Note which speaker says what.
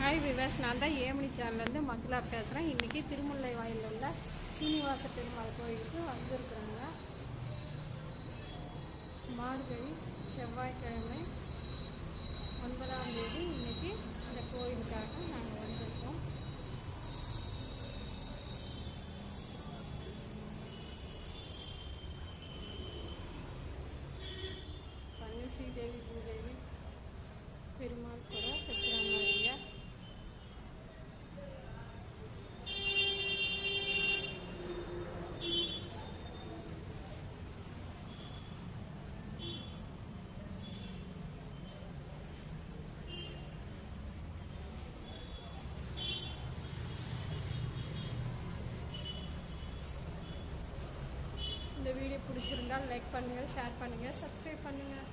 Speaker 1: Hi விவாஸ், நான் தான் Yemeni சேனல்லேருந்து மதுலா பேசுகிறேன். இன்றைக்கி திருமுல்லை வாயிலில் உள்ள சீனிவாச பெருமாள் கோயிலுக்கு வந்திருக்குறாங்க. மார்கழி செவ்வாய்க்கிழமை 9ஆம் தேதி இன்றைக்கி இந்த கோயிலுக்காக நாங்கள் வந்திருக்கோம். ஸ்ரீதேவி பூதேவி பெருமாள் கூட பெற்றாங்க. இந்த வீடியோ பிடிச்சிருந்தால் லைக் பண்ணுங்கள், ஷேர் பண்ணுங்கள், சப்ஸ்கிரைப் பண்ணுங்கள்.